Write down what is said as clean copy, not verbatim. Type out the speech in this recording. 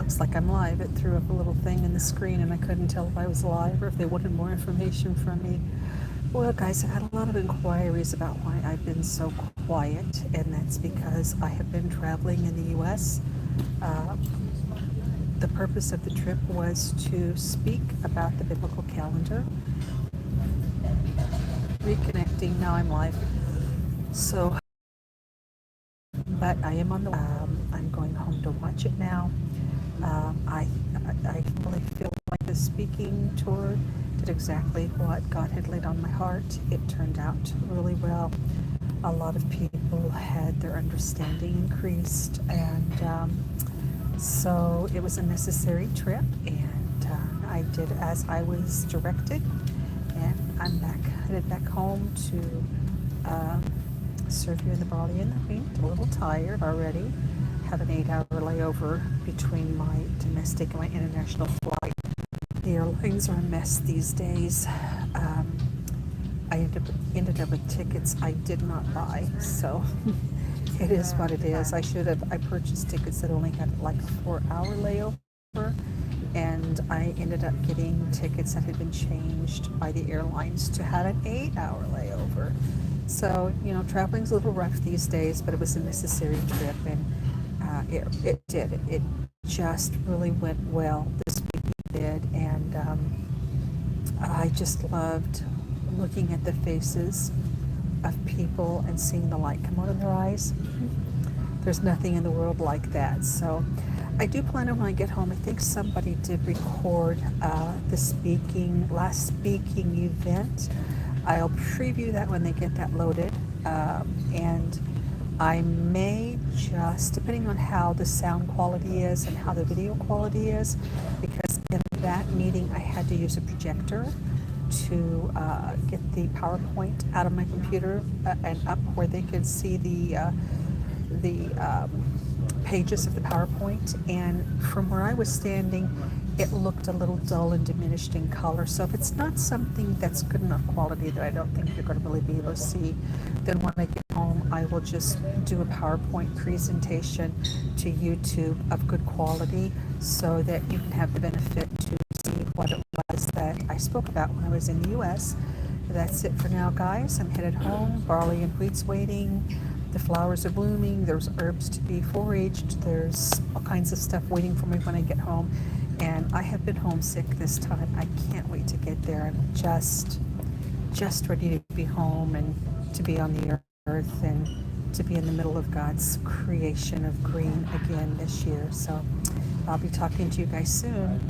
looks like I'm live. It threw up a little thing in the screen and I couldn't tell if I was live or if they wanted more information from me. Well, guys, I've had a lot of inquiries about why I've been so quiet, and that's because I have been traveling in the US. Uh, the purpose of the trip was to speak about the biblical calendar, reconnecting. Now I'm live. So, but I am on the I'm going home to watch it now. I really feel like the speaking tour did exactly what God had laid on my heart. It turned out really well. A lot of people had their understanding increased, and so it was a necessary trip, and I did as I was directed, and I'm headed back home to serve you in the barley and the wheat. A little tired already. Have an 8-hour layover between my domestic and my international flight. The airlines are a mess these days. I ended up with tickets I did not buy, so it is what it is. I purchased tickets that only had like a 4-hour layover, and I ended up getting tickets that had been changed by the airlines to have an 8-hour layover. So, traveling's a little rough these days, but it was a necessary trip, and it just really went well. This week it did, and I just loved looking at the faces of people and seeing the light come out of their eyes. There's nothing in the world like that. So I do plan on when I get home. I think somebody did record the last speaking event. I'll preview that when they get that loaded, and I may just, depending on how the sound quality is and how the video quality is, because in that meeting I had to use a projector to get the PowerPoint out of my computer and up where they could see the pages of the PowerPoint, and from where I was standing it looked a little dull and diminished in color. So if it's not something that's good enough quality that I don't think you're going to really be able to see, then when I get home I will just do a PowerPoint presentation to YouTube of good quality so that you can have the benefit to see what it was that I spoke about when I was in the US. That's it for now, guys. I'm headed home. Barley and wheat's waiting. The flowers are blooming. There's herbs to be foraged. There's all kinds of stuff waiting for me when I get home. And I have been homesick this time. I can't wait to get there. I'm just ready to be home and to be on the earth and to be in the middle of God's creation of green again this year. So I'll be talking to you guys soon.